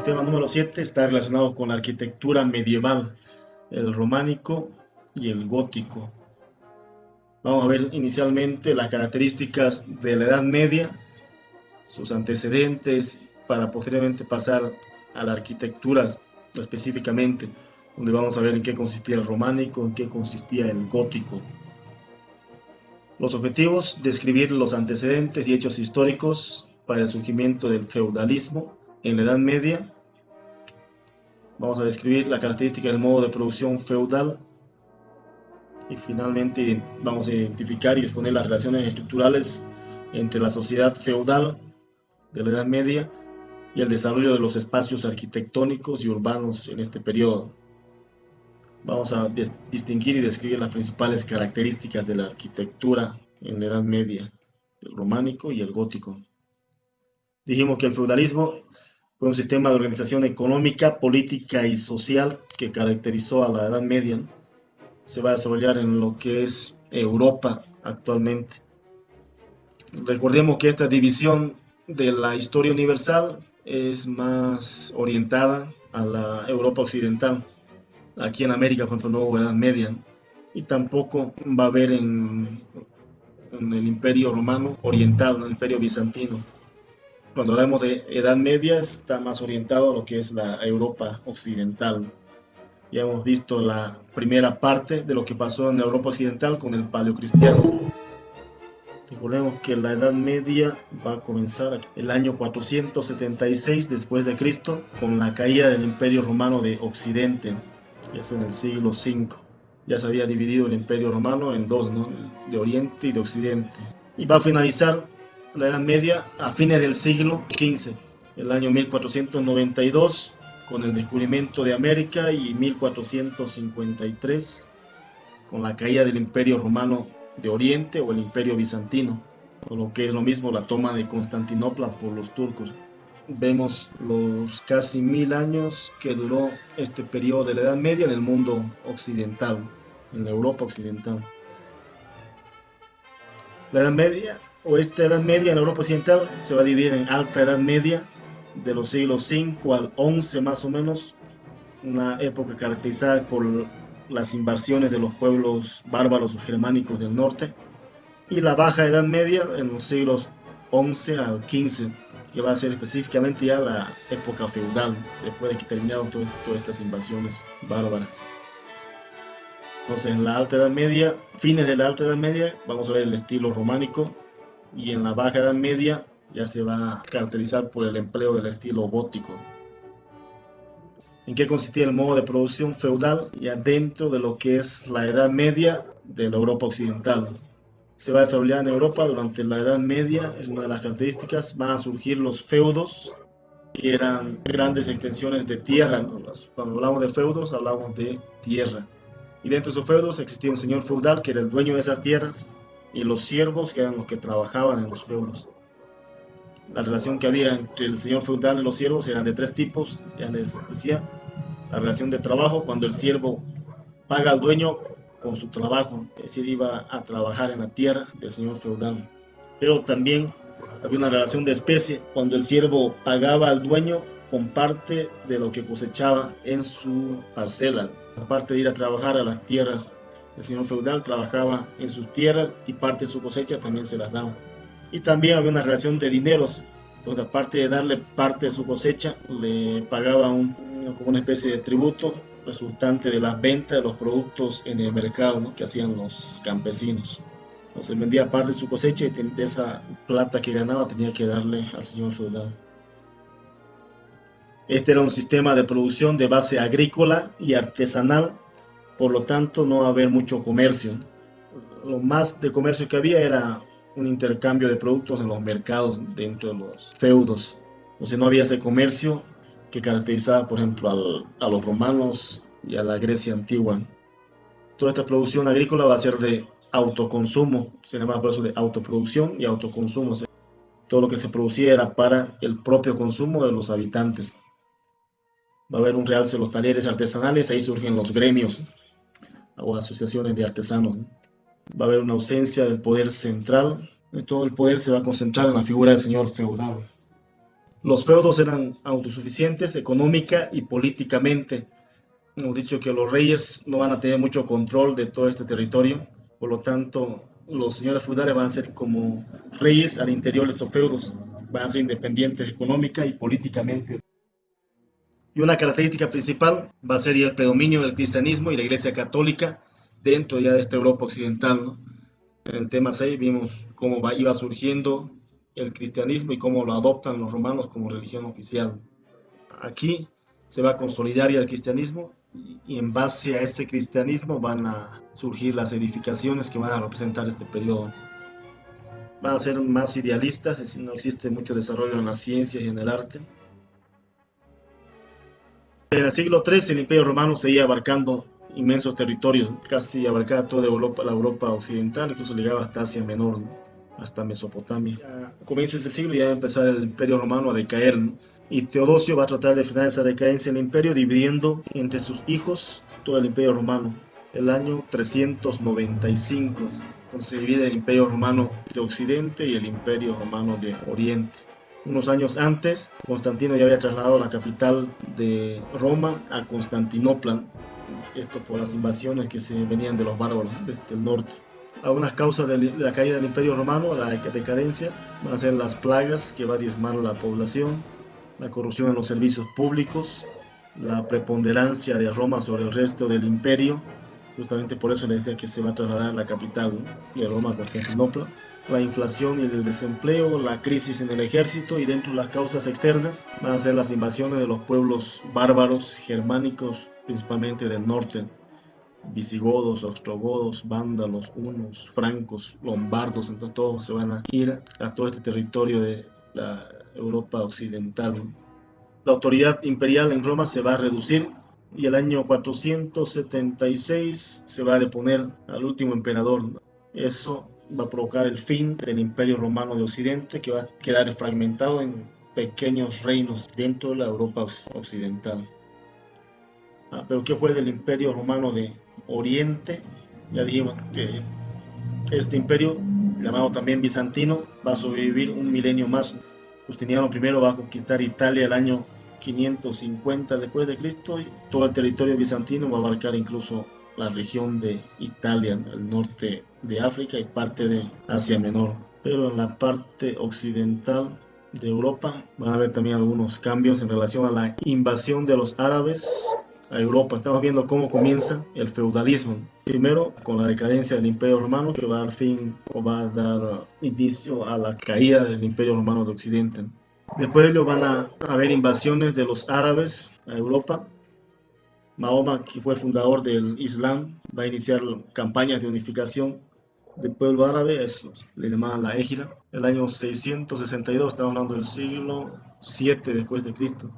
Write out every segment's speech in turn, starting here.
tema número 7 está relacionado con la arquitectura medieval, el románico y el gótico. Vamos a ver inicialmente las características de la Edad Media, sus antecedentes, para posteriormente pasar a la arquitectura específicamente, donde vamos a ver en qué consistía el románico, en qué consistía el gótico. Los objetivos: describir los antecedentes y hechos históricos para el surgimiento del feudalismo en la Edad Media. Vamos a describir la característica del modo de producción feudal y finalmente vamos a identificar y exponer las relaciones estructurales entre la sociedad feudal de la Edad Media y el desarrollo de los espacios arquitectónicos y urbanos en este periodo. Vamos a distinguir y describir las principales características de la arquitectura en la Edad Media, el románico y el gótico. Dijimos que el feudalismo fue un sistema de organización económica, política y social que caracterizó a la Edad Media. Se va a desarrollar en lo que es Europa actualmente. Recordemos que esta división de la historia universal es más orientada a la Europa occidental. Aquí en América, por ejemplo, no hubo Edad Media, y tampoco va a haber en el Imperio Romano oriental, en el Imperio Bizantino. Cuando hablamos de Edad Media, está más orientado a lo que es la Europa occidental. Ya hemos visto la primera parte de lo que pasó en la Europa occidental con el paleocristiano. Recordemos que la Edad Media va a comenzar el año 476 después de Cristo con la caída del Imperio Romano de Occidente, eso en el siglo V. Ya se había dividido el Imperio Romano en dos, ¿no? De Oriente y de Occidente. Y va a finalizar la Edad Media a fines del siglo XV, el año 1492, con el descubrimiento de América, y 1453 con la caída del Imperio Romano de Oriente o el Imperio Bizantino, o lo que es lo mismo, la toma de Constantinopla por los turcos. Vemos los casi 1000 años que duró este periodo de la Edad Media en el mundo occidental, en la Europa occidental. La Edad Media, o esta Edad Media en la Europa occidental, se va a dividir en Alta Edad Media, de los siglos 5 al 11 más o menos, una época caracterizada por las invasiones de los pueblos bárbaros o germánicos del norte, y la Baja Edad Media en los siglos 11 al 15, que va a ser específicamente ya la época feudal, después de que terminaron todas estas invasiones bárbaras. Entonces, en la Alta Edad Media, fines de la Alta Edad Media, vamos a ver el estilo románico, y en la Baja Edad Media ya se va a caracterizar por el empleo del estilo gótico. ¿En qué consistía el modo de producción feudal ya dentro de lo que es la Edad Media de la Europa occidental? Se va a desarrollar en Europa durante la Edad Media, es una de las características. Van a surgir los feudos, que eran grandes extensiones de tierra, ¿no? Cuando hablamos de feudos, hablamos de tierra. Y dentro de esos feudos existía un señor feudal, que era el dueño de esas tierras, y los siervos, que eran los que trabajaban en los feudos. La relación que había entre el señor feudal y los siervos eran de tres tipos, ya les decía. La relación de trabajo, cuando el siervo paga al dueño con su trabajo, es decir, iba a trabajar en la tierra del señor feudal. Pero también había una relación de especie, cuando el siervo pagaba al dueño con parte de lo que cosechaba en su parcela. Aparte de ir a trabajar a las tierras del señor feudal, trabajaba en sus tierras y parte de su cosecha también se las daba. Y también había una relación de dineros. Entonces, aparte de darle parte de su cosecha, le pagaba como una especie de tributo resultante de la venta de los productos en el mercado, ¿no?, que hacían los campesinos. Entonces vendía parte de su cosecha y de esa plata que ganaba tenía que darle al señor feudal. Este era un sistema de producción de base agrícola y artesanal, por lo tanto no va a haber mucho comercio. Lo más de comercio que había era un intercambio de productos en los mercados dentro de los feudos. Entonces no había ese comercio que caracterizaba, por ejemplo, a los romanos y a la Grecia antigua. Toda esta producción agrícola va a ser de autoconsumo, se llama por eso de autoproducción y autoconsumo. O sea, todo lo que se producía era para el propio consumo de los habitantes. Va a haber un realce de los talleres artesanales, ahí surgen los gremios o asociaciones de artesanos. Va a haber una ausencia del poder central, y todo el poder se va a concentrar en la figura del señor feudal. Los feudos eran autosuficientes económica y políticamente. Hemos dicho que los reyes no van a tener mucho control de todo este territorio, por lo tanto, los señores feudales van a ser como reyes al interior de estos feudos, van a ser independientes económica y políticamente. Y una característica principal va a ser el predominio del cristianismo y la iglesia católica dentro ya de esta Europa occidental, ¿no? En el tema 6 vimos cómo iba surgiendo el cristianismo y cómo lo adoptan los romanos como religión oficial. Aquí se va a consolidar ya el cristianismo y en base a ese cristianismo van a surgir las edificaciones que van a representar este periodo. Van a ser más idealistas, es decir, no existe mucho desarrollo en las ciencias y en el arte. En el siglo III el Imperio Romano seguía abarcando inmensos territorios, casi abarcaba toda Europa, la Europa occidental, incluso llegaba hasta Asia Menor, ¿no? Hasta Mesopotamia. A comienzos de ese siglo ya va a empezar el Imperio Romano a decaer, ¿no? Y Teodosio va a tratar de frenar esa decadencia del imperio dividiendo entre sus hijos todo el Imperio Romano. El año 395, entonces se divide el Imperio Romano de Occidente y el Imperio Romano de Oriente. Unos años antes, Constantino ya había trasladado la capital de Roma a Constantinopla, esto por las invasiones que se venían de los bárbaros del norte. Algunas causas de la caída del Imperio Romano, la decadencia, van a ser las plagas que va a diezmar la población, la corrupción en los servicios públicos, la preponderancia de Roma sobre el resto del imperio, justamente por eso le decía que se va a trasladar la capital, ¿no?, de Roma a Constantinopla, la inflación y el desempleo, la crisis en el ejército y dentro de las causas externas van a ser las invasiones de los pueblos bárbaros germánicos, principalmente del norte, visigodos, ostrogodos, vándalos, hunos, francos, lombardos, entonces todos se van a ir a todo este territorio de la Europa occidental. La autoridad imperial en Roma se va a reducir y el año 476 se va a deponer al último emperador. Eso va a provocar el fin del Imperio Romano de Occidente, que va a quedar fragmentado en pequeños reinos dentro de la Europa occidental. Pero ¿qué fue del Imperio Romano de Oriente? Ya dijimos que este imperio, llamado también bizantino, va a sobrevivir un milenio más. Justiniano I va a conquistar Italia el año 550 después de Cristo y todo el territorio bizantino va a abarcar incluso la región de Italia, el norte de África y parte de Asia Menor. Pero en la parte occidental de Europa van a haber también algunos cambios en relación a la invasión de los árabes a Europa. Estamos viendo cómo comienza el feudalismo. Primero con la decadencia del Imperio Romano, que va a dar fin o va a dar inicio a la caída del Imperio Romano de Occidente. Después de ello van a haber invasiones de los árabes a Europa. Mahoma, que fue el fundador del Islam, va a iniciar campañas de unificación del pueblo árabe, eso le llamaban la Égira. El año 662, estamos hablando del siglo 7 después de Cristo.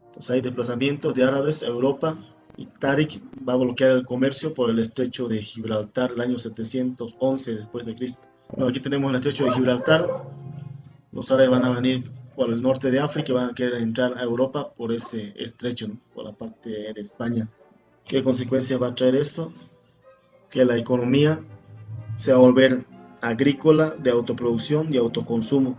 Entonces hay desplazamientos de árabes a Europa y Táriq va a bloquear el comercio por el estrecho de Gibraltar el año 711 después de Cristo. Bueno, aquí tenemos el estrecho de Gibraltar. Los árabes van a venir por el norte de África y van a querer entrar a Europa por ese estrecho, ¿no?, por la parte de España. ¿Qué consecuencias va a traer esto? Que la economía se va a volver agrícola, de autoproducción y autoconsumo.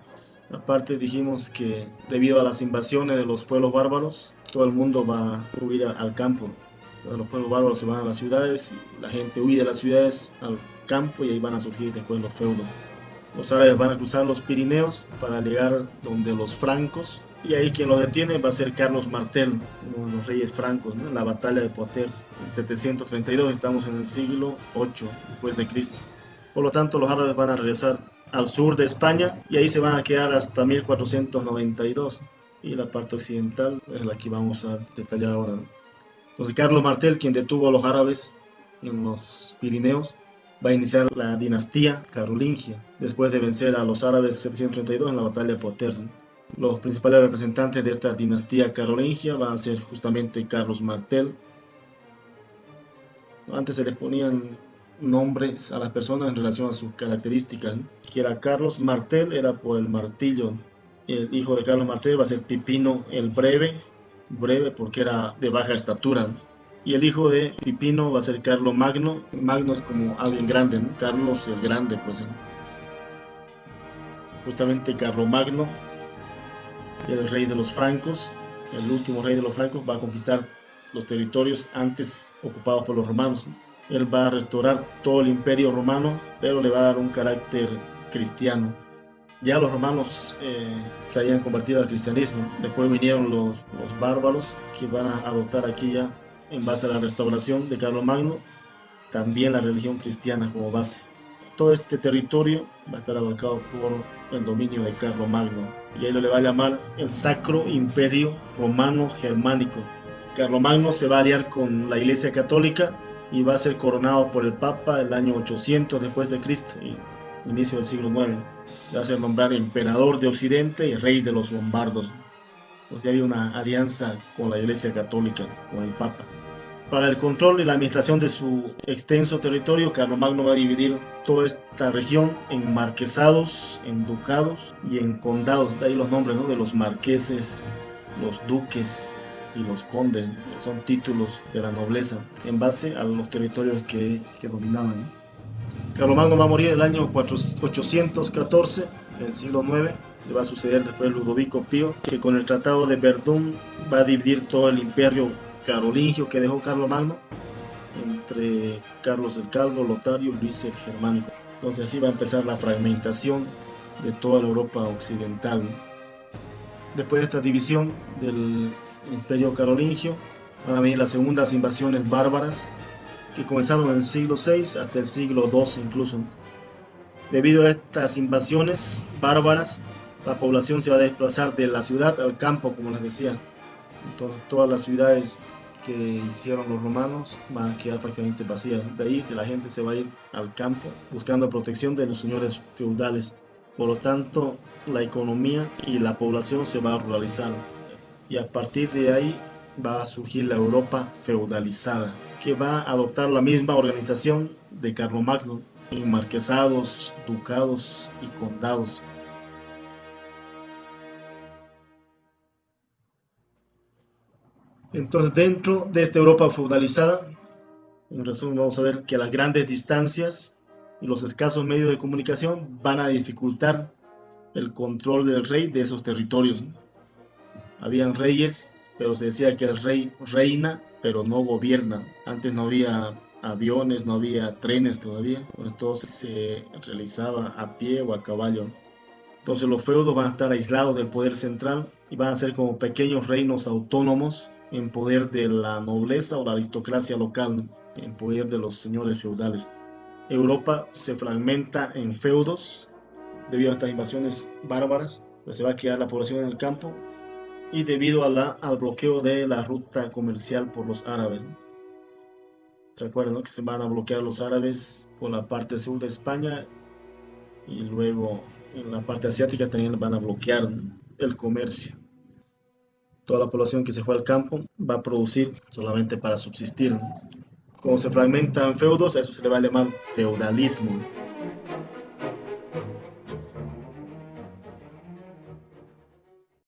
Aparte dijimos que debido a las invasiones de los pueblos bárbaros, todo el mundo va a huir al campo. Todos los pueblos bárbaros se van a las ciudades, y la gente huye de las ciudades al campo y ahí van a surgir después los feudos. Los árabes van a cruzar los Pirineos para llegar donde los francos, y ahí quien los detiene va a ser Carlos Martel, uno de los reyes francos, ¿no?, en la batalla de Poitiers en 732, estamos en el siglo 8 después de Cristo. Por lo tanto, los árabes van a regresar al sur de España y ahí se van a quedar hasta 1492. Y la parte occidental es la que vamos a detallar ahora, ¿no? Entonces, Carlos Martel, quien detuvo a los árabes en los Pirineos, va a iniciar la dinastía carolingia después de vencer a los árabes en 732 en la batalla de Poitiers. Los principales representantes de esta dinastía carolingia van a ser justamente Carlos Martel. Antes se les ponían nombres a las personas en relación a sus características, ¿no? Que era Carlos Martel, era por el martillo. El hijo de Carlos Martel va a ser Pipino el Breve, breve porque era de baja estatura, ¿no? Y el hijo de Pipino va a ser Carlos Magno. Magno es como alguien grande, ¿no? Carlos el Grande, pues, ¿no? Justamente Carlos Magno el rey de los francos, el último rey de los francos, va a conquistar los territorios antes ocupados por los romanos. Él va a restaurar todo el imperio romano, pero le va a dar un carácter cristiano. Ya los romanos se habían convertido al cristianismo. Después vinieron los bárbaros, que van a adoptar aquí ya, en base a la restauración de Carlomagno, también la religión cristiana como base. Todo este territorio va a estar abarcado por el dominio de Carlomagno, y él le va a llamar el Sacro Imperio Romano Germánico. Carlomagno se va a aliar con la Iglesia Católica y va a ser coronado por el Papa el año 800 después de Cristo, inicio del siglo IX. Se va a hacer nombrar emperador de Occidente y rey de los lombardos. Entonces había una alianza con la Iglesia Católica, con el Papa. Para el control y la administración de su extenso territorio, Carlomagno va a dividir toda esta región en marquesados, en ducados y en condados. De ahí los nombres, ¿no?, de los marqueses, los duques y los condes. Son títulos de la nobleza en base a los territorios que dominaban. Carlomagno va a morir el año 814, en el siglo IX. Le va a suceder después Ludovico Pío, que con el Tratado de Verdún va a dividir todo el imperio carolingio que dejó Carlomagno entre Carlos el Calvo, Lotario y Luis el Germánico. Entonces así va a empezar la fragmentación de toda la Europa occidental. Después de esta división del imperio carolingio, van a venir las segundas invasiones bárbaras, que comenzaron en el siglo VI hasta el siglo II incluso. Debido a estas invasiones bárbaras, la población se va a desplazar de la ciudad al campo, como les decía. Entonces todas las ciudades que hicieron los romanos van a quedar prácticamente vacías. De ahí la gente se va a ir al campo buscando protección de los señores feudales. Por lo tanto, la economía y la población se va a ruralizar. Y a partir de ahí va a surgir la Europa feudalizada, que va a adoptar la misma organización de Carlomagno, en marquesados, ducados y condados. Entonces, dentro de esta Europa feudalizada, en resumen, vamos a ver que las grandes distancias y los escasos medios de comunicación van a dificultar el control del rey de esos territorios. Habían reyes, pero se decía que el rey reina, pero no gobierna. Antes no había aviones, no había trenes todavía, pues todo se realizaba a pie o a caballo. Entonces los feudos van a estar aislados del poder central y van a ser como pequeños reinos autónomos en poder de la nobleza o la aristocracia local, en poder de los señores feudales. Europa se fragmenta en feudos debido a estas invasiones bárbaras, pues se va a quedar la población en el campo, y debido al bloqueo de la ruta comercial por los árabes, ¿no? ¿Se acuerdan, no?, que se van a bloquear los árabes por la parte sur de España, y luego en la parte asiática también van a bloquear, ¿no?, el comercio. Toda la población que se fue al campo va a producir solamente para subsistir, ¿no? Como se fragmentan feudos, a eso se le va a llamar feudalismo.